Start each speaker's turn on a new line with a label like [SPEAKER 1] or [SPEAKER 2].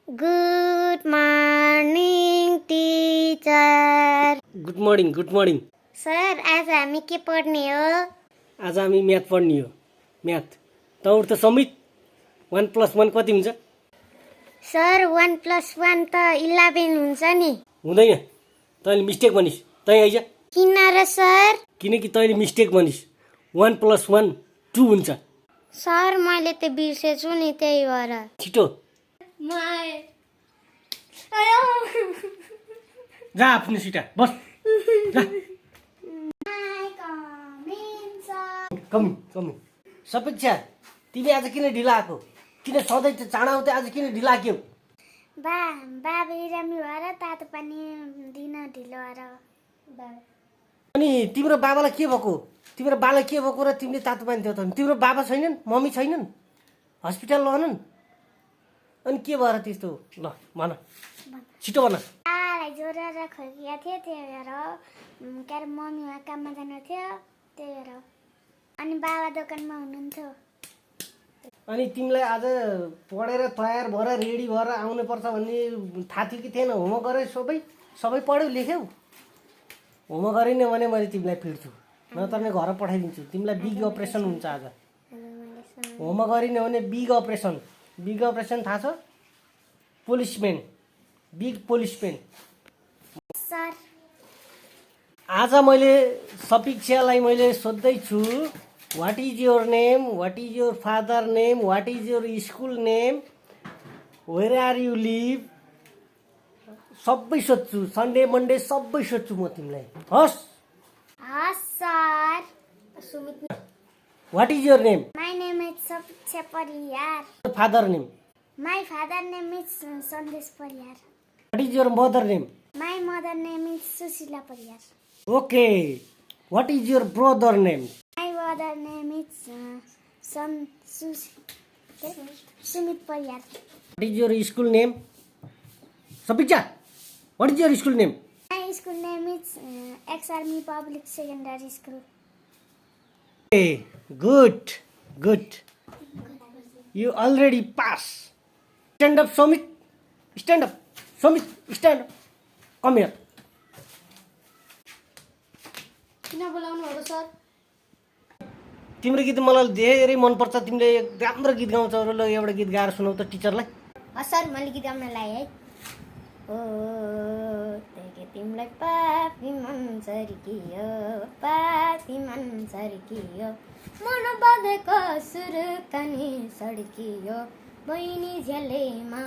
[SPEAKER 1] Good morning, teacher.
[SPEAKER 2] Good morning
[SPEAKER 1] sir आज हामी के पढ्ने हो?
[SPEAKER 2] आज हामी म्याथ पढ्ने हो। म्याथ त उठ त समित 1 + 1 कति हुन्छ?
[SPEAKER 1] सर 1 + 1 त 11 हुन्छ नि।
[SPEAKER 2] हुँदैन, तैँले मिस्टेक भनिस्। तैँ आइज।
[SPEAKER 1] किन र सर?
[SPEAKER 2] किनकि तैँले मिस्टेक भनिस्। 1 + 1 2 हुन्छ।
[SPEAKER 1] सर मैले त बिर्सेछु नि, त्यही भएर।
[SPEAKER 2] छिटो जा आफ्नो सिटा बस जा। कमी सपेक्षा तिमी आज किन ढिला आएको? किन सधैँ त चाँडा आउँथ्यो, आज किन ढिला आक्यौ?
[SPEAKER 1] बाबा बिरामी भएर तातो पानी दिन ढिलो भएर।
[SPEAKER 2] अनि तिम्रो बाबालाई के भएको? तिम्रो बाबालाई के भएको र तिमीले तातो पानी दियौ त? तिम्रो बाबा छैनन्, मम्मी छैनन्, हस्पिटल लगेनन्? अनि के भएर त्यस्तो? ल भन, छिटो भन।
[SPEAKER 1] बाबालाई ज्वरो र खोकिया थियो, त्यही भएर। के अरे मम्मी उहाँ काममा जानु थियो, त्यही भएर। अनि बाबा दोकानमा हुनुहुन्थ्यो।
[SPEAKER 2] अनि तिमीलाई आज पढेर तयार भएर रेडी भएर आउनुपर्छ भन्ने थाहा थियो कि थिएन? होमवर्क गरे सबै पढ्यौ, लेख्यौ? होमवर्क गरिनँ भने मैले तिमीलाई पिट्छु, नत्र नै घर पठाइदिन्छु। तिमीलाई बिग अपरेसन हुन्छ आज। होमवर्क गरिनँ भने बिग अपरेसन थाहा छ? पुलिसम्यान, बिग पुलिसम्यान।
[SPEAKER 1] सर
[SPEAKER 2] आज मैले सपिक्षालाई मैले सोध्दैछु, what is your name, what is your father name, what is your school name, where are you live, सबै सोध्छु। सन्डे मन्डे सबै सोध्छु म तिमीलाई। हस्
[SPEAKER 1] sir.
[SPEAKER 2] What is your name?
[SPEAKER 1] My name is Sapiksha Pariyar.
[SPEAKER 2] Father name?
[SPEAKER 1] My father name is Sandesh Pariyar.
[SPEAKER 2] What is your mother name?
[SPEAKER 1] My mother name is Sushila Pariyar.
[SPEAKER 2] Okay, what is your brother name?
[SPEAKER 1] My brother name is Sumit Pariyar.
[SPEAKER 2] What is your school name? Sapiksha, what is your school name?
[SPEAKER 1] My school name is ex army public secondary school.
[SPEAKER 2] Good. You already pass. Stand up, Somit. Stand up. Somit, stand up. Come here.
[SPEAKER 1] किन बोलाउनु भएको sir?
[SPEAKER 2] तिम्रो गीत मलाई धेरै मनपर्छ। तिमीले एक राम्रो गीत गाउँछौ र ल एउटा गीत गाएर सुनाउ त टिचरलाई।
[SPEAKER 1] सर मैले गीत गाउन लाएँ है। ओ तेगे तिमीलाई पापी मन सर्कियो, पापी मन सर्कियो, मन बधेको सुर कनी सड्कियो, बहिनी झ्यालेमा